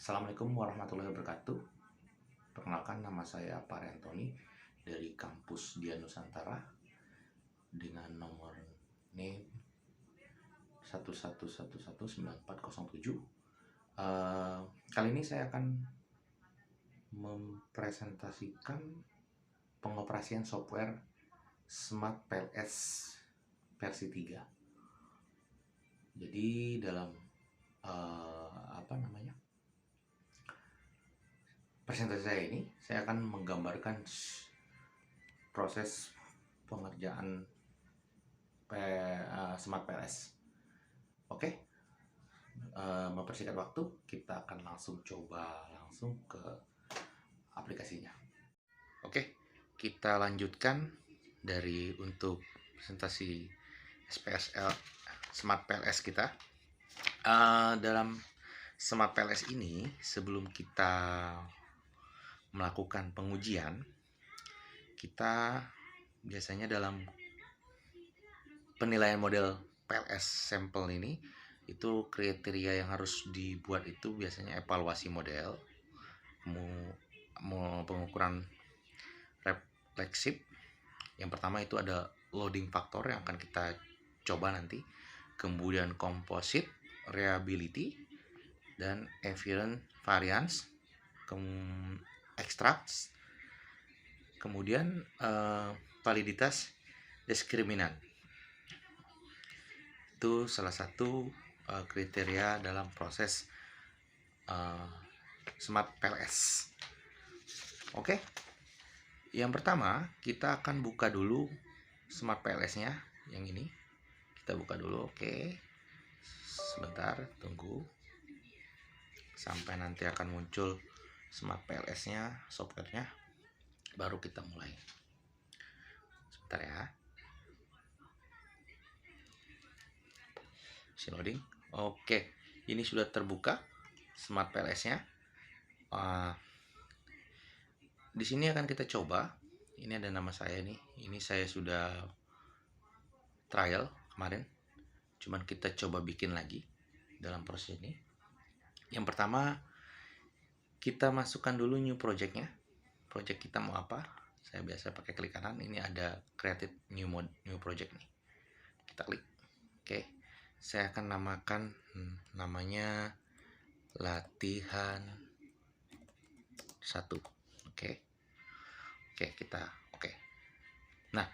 Assalamualaikum warahmatullahi wabarakatuh. Perkenalkan, nama saya Pak Antoni dari kampus Dian Nusantara dengan nomor NIM 1111947. Kali ini saya akan mempresentasikan pengoperasian software Smart PLS versi 3. Jadi dalam presentasi saya ini, saya akan menggambarkan proses pengerjaan Smart PLS. Oke, mempersingkat waktu, kita akan langsung coba ke aplikasinya. Oke, kita lanjutkan dari untuk presentasi SPSL Smart PLS kita. Dalam Smart PLS ini, sebelum kita melakukan pengujian, kita biasanya dalam penilaian model PLS sampel ini, itu kriteria yang harus dibuat itu biasanya evaluasi model, pengukuran refleksif. Yang pertama itu ada loading factor yang akan kita coba nanti, kemudian composite, reliability, dan event variance, extracts, kemudian validitas diskriminan. Itu salah satu kriteria dalam proses Smart PLS. Oke, yang pertama kita akan buka dulu Smart PLS-nya, yang ini kita buka dulu. Oke, sebentar, tunggu sampai nanti akan muncul Smart PLS-nya, software-nya, baru kita mulai. Sebentar ya. Loading. Oke, ini sudah terbuka Smart PLS-nya. Di sini akan kita coba. Ini ada nama saya nih. Ini saya sudah trial kemarin. Cuman kita coba bikin lagi dalam proses ini. Yang pertama, kita masukkan dulu new project-nya. Project kita mau apa? Saya biasa pakai klik kanan. Ini ada created new project nih. Kita klik. Oke. Saya akan namakan namanya latihan 1. Oke. Nah,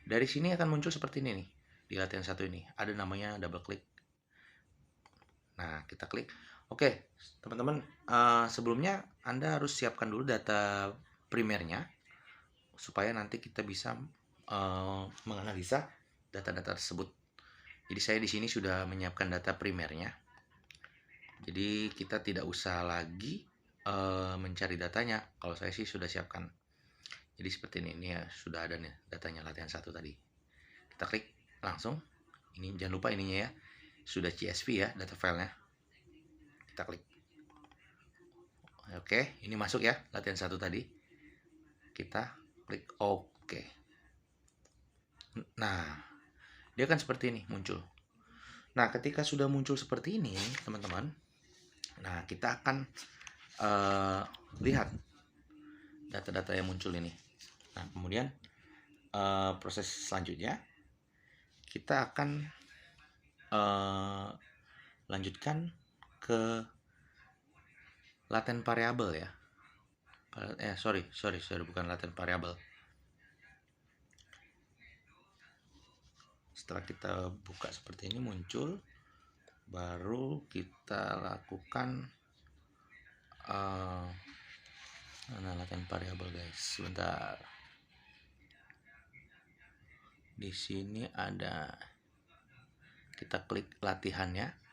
dari sini akan muncul seperti ini nih. Di latihan 1 ini ada namanya double klik. Nah, kita klik. Oke, teman-teman, sebelumnya Anda harus siapkan dulu data primernya supaya nanti kita bisa menganalisa data-data tersebut. Jadi saya di sini sudah menyiapkan data primernya. Jadi kita tidak usah lagi mencari datanya. Kalau saya sih sudah siapkan. Jadi seperti ini ya, sudah ada nih datanya latihan 1 tadi. Kita klik langsung. Ini jangan lupa ininya ya, sudah CSV ya data filenya. Kita klik. Oke, ini masuk ya latihan 1 tadi. Kita klik OK. Nah, dia kan seperti ini muncul. Nah, ketika sudah muncul seperti ini, teman-teman, nah kita akan lihat data-data yang muncul ini. Nah, kemudian proses selanjutnya kita akan lanjutkan ke laten variabel ya. Sorry, bukan laten variabel. Setelah kita buka seperti ini muncul, baru kita lakukan laten variabel, guys. Sebentar. Di sini ada, kita klik latihannya.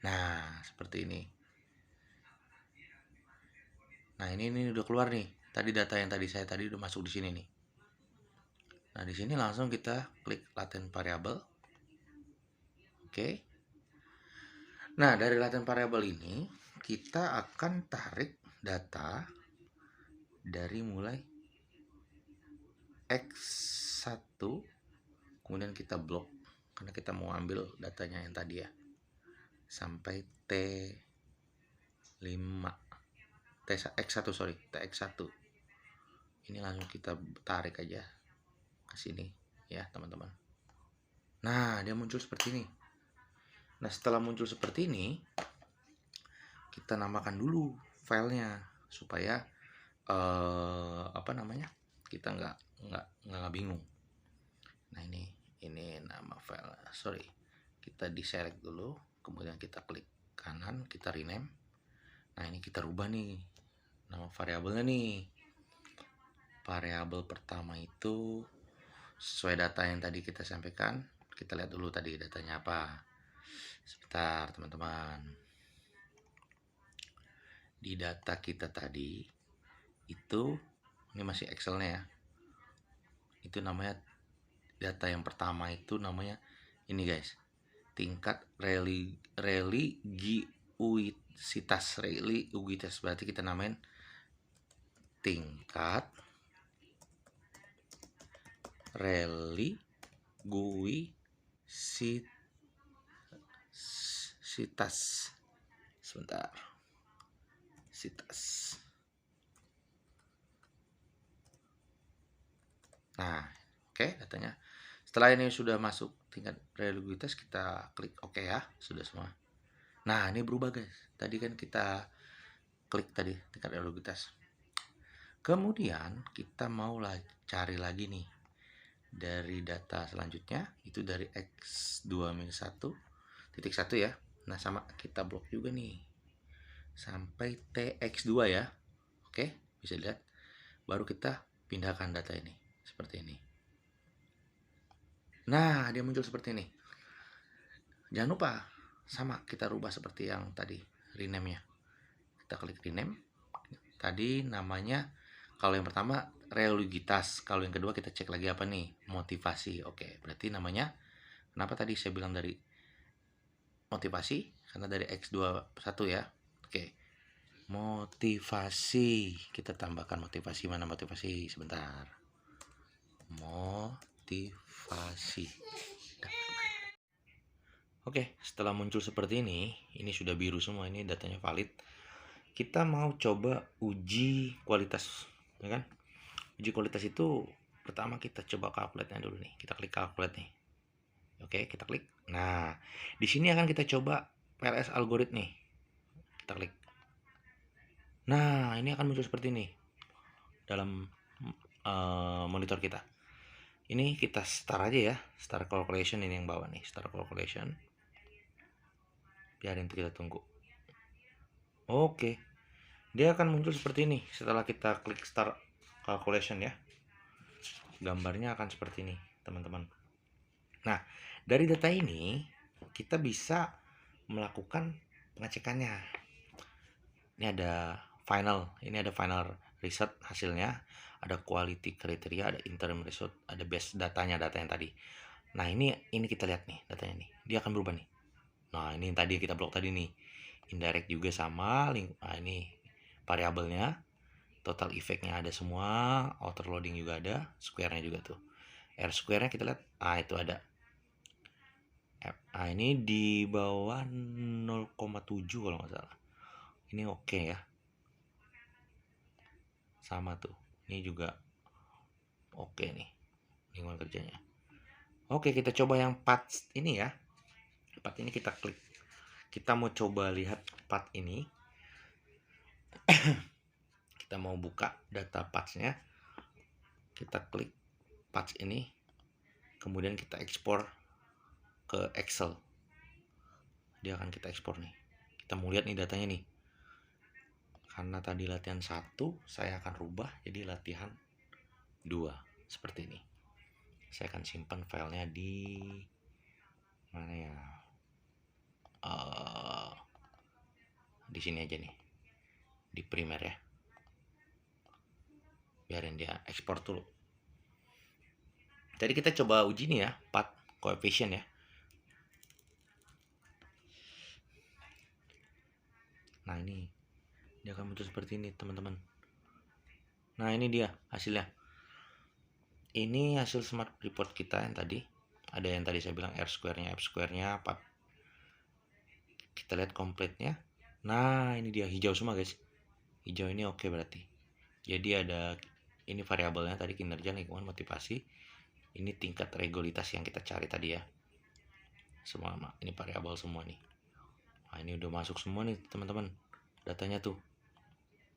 Nah, seperti ini. Nah, ini udah keluar nih. Tadi data yang tadi saya udah masuk di sini nih. Nah, di sini langsung kita klik laten variabel. Oke. Nah, dari laten variabel ini kita akan tarik data dari mulai X1, kemudian kita blok karena kita mau ambil datanya yang tadi ya, sampai T5 TX1 sorry TX1. Ini langsung kita tarik aja ke sini ya teman-teman. Nah, dia muncul seperti ini. Nah, setelah muncul seperti ini, kita namakan dulu filenya supaya kita nggak bingung. Nah, ini nama file. Sorry, kita deselect dulu, kemudian kita klik kanan, kita rename. Nah, ini kita rubah nih nama variabelnya nih. Variabel pertama itu sesuai data yang tadi kita sampaikan. Kita lihat dulu tadi datanya apa. Sebentar teman-teman. Di data kita tadi itu, ini masih Excelnya ya, itu namanya data yang pertama itu namanya ini guys, tingkat religiusitas, berarti kita namain tingkat religiusitas. Sebentar, sitas. Nah, oke, datanya. Setelah ini sudah masuk tingkat religiusitas, kita klik OK ya, sudah semua. Nah, ini berubah guys. Tadi kan kita klik tadi tingkat religiusitas. Kemudian kita mau cari lagi nih dari data selanjutnya, itu dari X2-1.1 ya. Nah, sama kita blok juga nih sampai TX2 ya. Oke, bisa lihat. Baru kita pindahkan data ini seperti ini. Nah, dia muncul seperti ini. Jangan lupa sama kita rubah seperti yang tadi, rename-nya. Kita klik rename. Tadi namanya, kalau yang pertama religiusitas, kalau yang kedua kita cek lagi apa nih, motivasi. Oke, berarti namanya, kenapa tadi saya bilang dari motivasi, karena dari X21 ya. Oke, motivasi, kita tambahkan motivasi. Mana motivasi? Sebentar, motivasi. Oke, setelah muncul seperti ini sudah biru semua, ini datanya valid. Kita mau coba uji kualitas, ya kan? Uji kualitas itu pertama kita coba calculate-nya dulu nih. Kita klik calculate nih. Oke, kita klik. Nah, di sini akan kita coba PLS algorithm nih. Kita klik. Nah, ini akan muncul seperti ini dalam monitor kita. Ini kita start aja ya, start calculation, ini yang bawah nih, start calculation. Biarin kita tunggu. Oke, dia akan muncul seperti ini setelah kita klik start calculation ya. Gambarnya akan seperti ini teman-teman. Nah, dari data ini kita bisa melakukan pengecekannya. Ini ada final result hasilnya, ada quality criteria, ada interim result, ada base datanya, data yang tadi. Nah, ini kita lihat nih datanya nih, dia akan berubah nih. Nah, ini yang tadi kita blok tadi nih, indirect juga sama, nah ini variabelnya, total effect-nya ada semua, outer loading juga ada, square-nya juga tuh. R square-nya kita lihat, itu ada. Nah, ini di bawah 0,7 kalau nggak salah. Ini oke ya. Sama tuh. Ini juga oke nih lingkungan kerjanya. Oke, kita coba yang part ini ya. Part ini kita klik. Kita mau coba lihat part ini. Kita mau buka data parts-nya. Kita klik parts ini. Kemudian kita ekspor ke Excel. Dia akan kita ekspor nih. Kita mau lihat nih datanya nih. Karena tadi latihan 1, saya akan rubah jadi latihan 2 seperti ini. Saya akan simpan filenya di mana ya? Di sini aja nih, di primer ya. Biarin dia ekspor dulu. Jadi kita coba uji nih ya, path coefficient ya. Nah, ini dia akan muncul seperti ini teman-teman. Nah, ini dia hasilnya. Ini hasil smart report kita yang tadi. Ada yang tadi saya bilang R square-nya, F square-nya, kita lihat komplitnya. Nah, ini dia hijau semua guys. Hijau ini oke berarti. Jadi ada ini variabelnya tadi kinerja, lingkungan, motivasi. Ini tingkat regulitas yang kita cari tadi ya. Semua ini variabel semua nih. Nah, ini udah masuk semua nih teman-teman. Datanya tuh.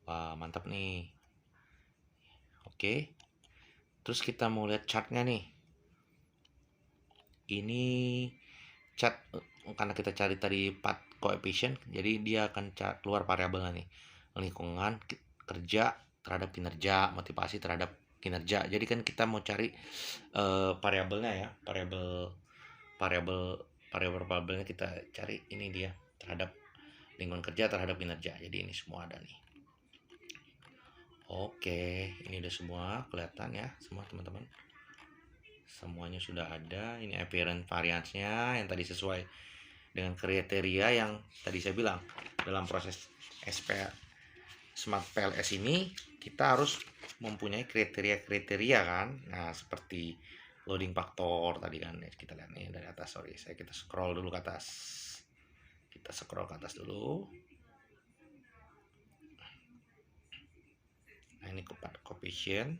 Wah, mantap nih. Oke. Terus kita mau lihat chartnya nih. Ini chart karena kita cari tadi path coefficient, jadi dia akan keluar variabelnya nih. Lingkungan kerja terhadap kinerja, motivasi terhadap kinerja. Jadi kan kita mau cari variabelnya ya, variabelnya kita cari ini dia terhadap lingkungan kerja terhadap kinerja. Jadi ini semua ada nih. Oke, ini udah semua kelihatan ya, semua teman-teman. Semuanya sudah ada. Ini appearance variance-nya yang tadi sesuai dengan kriteria yang tadi saya bilang. Dalam proses Smart PLS ini kita harus mempunyai kriteria-kriteria kan. Nah, seperti loading factor tadi kan, kita lihat nih dari atas. Sorry, kita scroll dulu ke atas. Kita scroll ke atas dulu. Nah, ini coefficient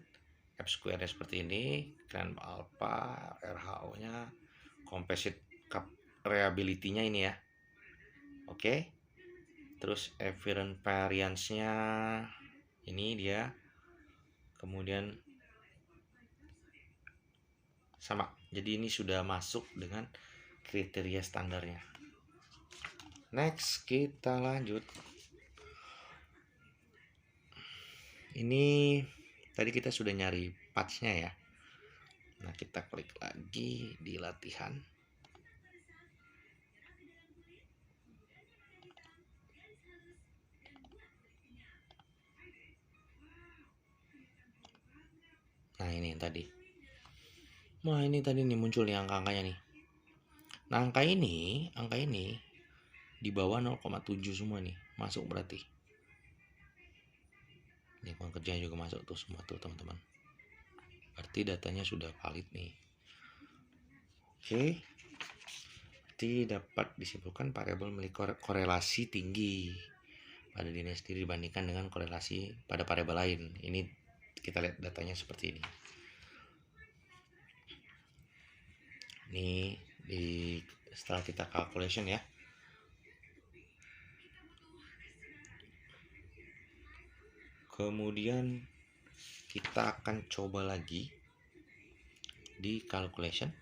F square seperti ini, grand alpha, RHO-nya, composite reliability-nya ini ya. Oke. Terus appearance variance-nya ini dia. Kemudian sama. Jadi ini sudah masuk dengan kriteria standarnya. Next, kita lanjut. Ini tadi kita sudah nyari patch-nya ya. Nah, kita klik lagi di latihan. Nah, ini yang tadi. Nah, ini tadi nih muncul nih angka-angkanya nih. Nah, angka ini di bawah 0,7 semua nih. Masuk berarti. Lingkungan kerjanya juga masuk tuh semua tuh teman-teman. Berarti datanya sudah valid nih. Oke. Berarti dapat disimpulkan variabel memiliki korelasi tinggi pada dirinya sendiri dibandingkan dengan korelasi pada variabel lain. Ini kita lihat datanya seperti ini. Ini setelah kita calculation ya. Kemudian kita akan coba lagi di calculation.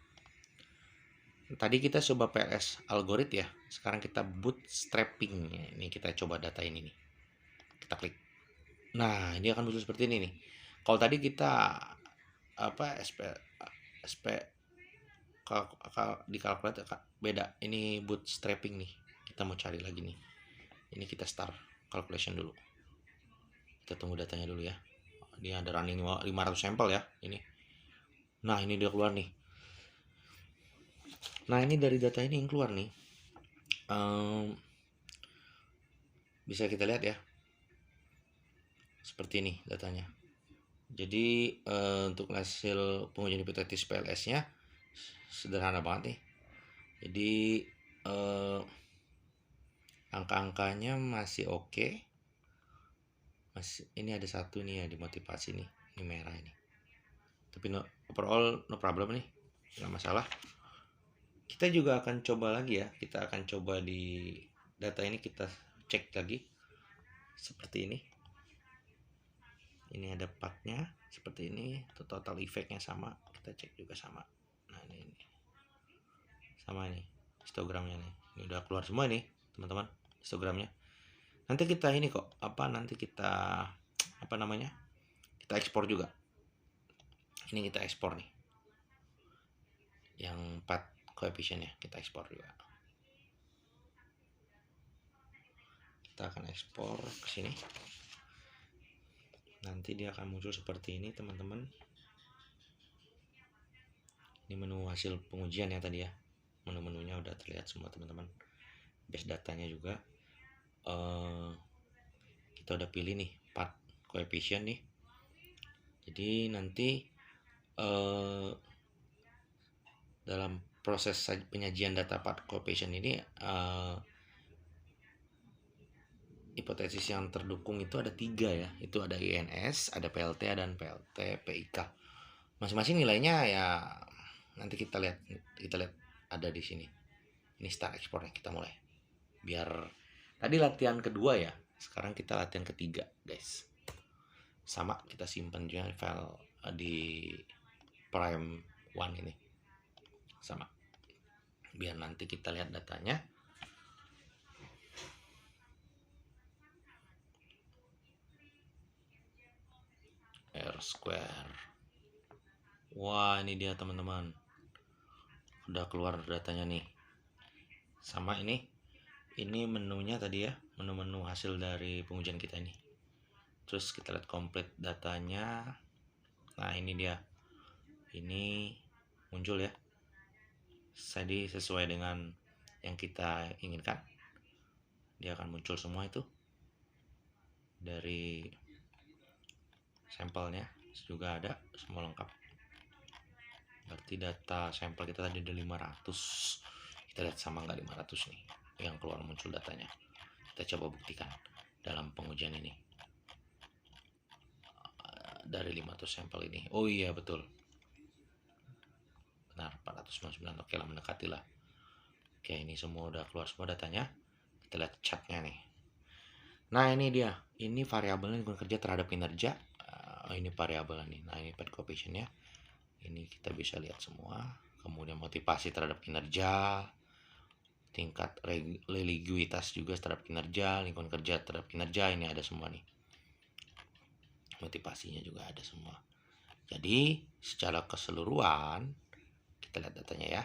Tadi kita coba PLS algorithm ya. Sekarang kita bootstrapping. Ini kita coba data ini nih. Kita klik. Nah, ini akan muncul seperti ini nih. Kalau tadi kita SP di kalkulator beda. Ini bootstrapping nih. Kita mau cari lagi nih. Ini kita start calculation dulu. Kita tunggu datanya dulu ya. Ini ada running 500 sampel ya. Ini. Nah, ini dia keluar nih. Nah, ini dari data ini yang keluar nih. Bisa kita lihat ya. Seperti ini datanya. Jadi untuk hasil pengujian hipotesis PLS-nya sederhana banget nih. Jadi angka-angkanya masih oke. Masih ini ada satu nih ya di motivasi nih. Ini merah ini. Tapi overall no problem nih. Nggak masalah. Kita juga akan coba lagi ya. Kita akan coba di data ini kita cek lagi. Seperti ini. Ini ada partnya seperti ini, total efeknya sama, kita cek juga sama. Nah, ini sama ini histogramnya nih. Ini udah keluar semua nih teman-teman histogramnya. Nanti kita ini kok nanti kita kita ekspor juga. Ini kita ekspor nih yang 4 coefficientnya kita ekspor juga. Kita akan ekspor ke sini. Nanti dia akan muncul seperti ini teman-teman. Ini menu hasil pengujian ya tadi ya. Menu-menunya udah terlihat semua teman-teman. Base datanya juga. Kita udah pilih nih part coefficient nih. Jadi nanti dalam proses penyajian data path coefficient ini, hipotesis yang terdukung itu ada 3 ya. Itu ada INS, ada PLT, dan PLT PIK. Masing-masing nilainya ya nanti kita lihat ada di sini. Ini start exportnya, kita mulai. Biar tadi latihan kedua ya. Sekarang kita latihan ketiga, guys. Sama, kita simpan juga file di prime one ini. Sama. Biar nanti kita lihat datanya. R square. Wah, ini dia teman-teman. Udah keluar datanya nih. Sama ini menunya tadi ya, menu-menu hasil dari pengujian kita ini. Terus kita lihat complete datanya. Nah, ini dia. Ini muncul ya. Jadi sesuai dengan yang kita inginkan. Dia akan muncul semua itu. Dari sampelnya juga ada semua lengkap. Berarti data sampel kita tadi ada 500. Kita lihat sama nggak 500 nih yang keluar muncul datanya. Kita coba buktikan dalam pengujian ini. Dari 500 sampel ini. Oh iya, betul. Benar, 499. Oke lah, mendekati lah. Oke, ini semua udah keluar semua datanya. Kita lihat chartnya nih. Nah, ini dia. Ini variabelnya lingkungan kerja terhadap kinerja. Ini variabel nih. Nah, ini path coefficient-nya. Ini kita bisa lihat semua. Kemudian motivasi terhadap kinerja, tingkat religiusitas juga terhadap kinerja, lingkungan kerja terhadap kinerja. Ini ada semua nih. Motivasinya juga ada semua. Jadi secara keseluruhan kita lihat datanya ya.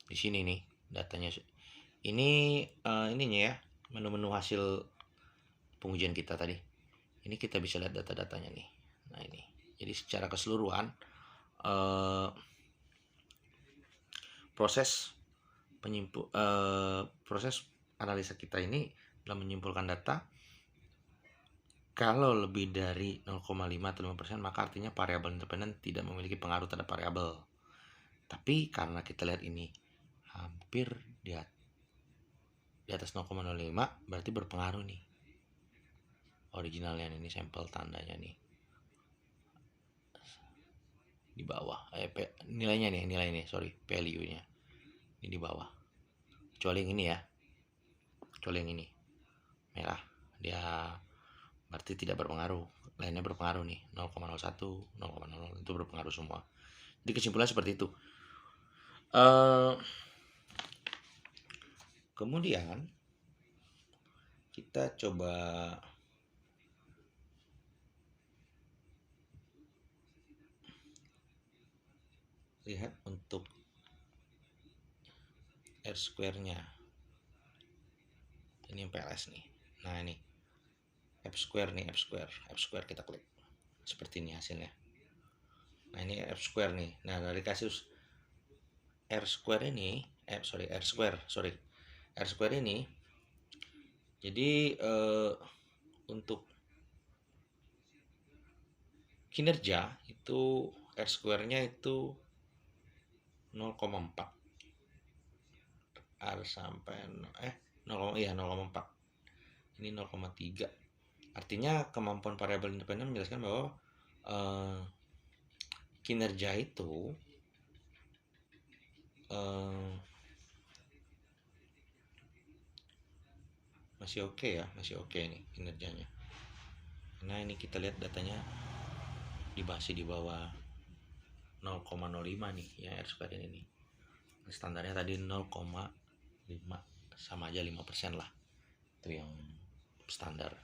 Di sini nih datanya. Ini ininya ya, menu-menu hasil pengujian kita tadi. Ini kita bisa lihat data-datanya nih. Nah, ini. Jadi secara keseluruhan proses analisa kita ini dalam menyimpulkan data, kalau lebih dari 0,5 atau 5%, maka artinya variabel independen tidak memiliki pengaruh terhadap variabel. Tapi karena kita lihat ini hampir di atas 0,05, berarti berpengaruh nih. Originalnya ini sampel tandanya nih. Di bawah. Nilainya nih, value-nya. Ini di bawah. Kecuali yang ini ya. Kecuali yang ini. Merah. Dia berarti tidak berpengaruh. Lainnya berpengaruh nih. 0,01, 0,00 itu berpengaruh semua. Jadi kesimpulannya seperti itu. Kemudian kita coba lihat untuk R square-nya. Ini PLS nih. Nah, ini F square kita klik. Seperti ini hasilnya. Nah, ini F square nih. Nah, dari kasus R square ini, R square ini, jadi untuk kinerja itu R square-nya itu 0,4. R sampai 0,4. Ini 0,3. Artinya kemampuan variabel independen menjelaskan bahwa kinerja itu masih oke ya, masih oke nih kinerjanya. Nah, ini kita lihat datanya di bawah 0,05 nih ya, R square ini. Standarnya tadi 0,5, sama aja 5% lah. Itu yang standar.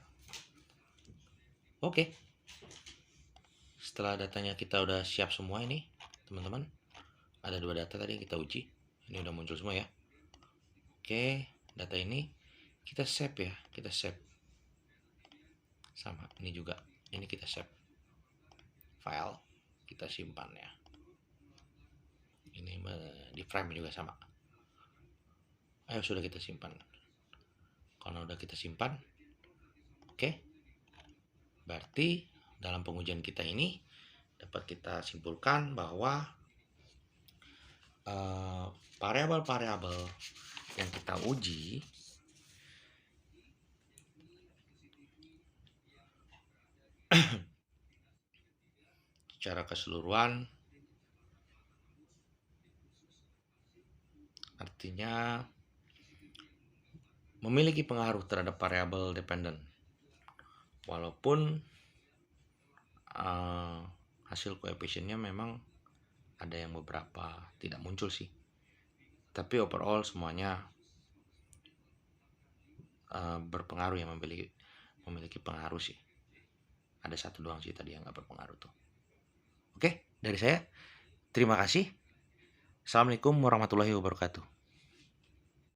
Oke. Setelah datanya kita udah siap semua ini, teman-teman. Ada 2 data tadi yang kita uji. Ini udah muncul semua ya. Oke, data ini kita save ya, sama ini juga, ini kita save file, kita simpan ya. Ini di frame juga sama. Ayo, sudah kita simpan. Kalau udah kita simpan, oke, berarti dalam pengujian kita ini dapat kita simpulkan bahwa variabel-variabel yang kita uji secara keseluruhan, artinya memiliki pengaruh terhadap variabel dependen, walaupun hasil koefisiennya memang ada yang beberapa tidak muncul sih, tapi overall semuanya berpengaruh, yang memiliki pengaruh sih. Ada satu doang sih tadi yang nggak berpengaruh tuh. Oke, dari saya terima kasih. Assalamualaikum warahmatullahi wabarakatuh.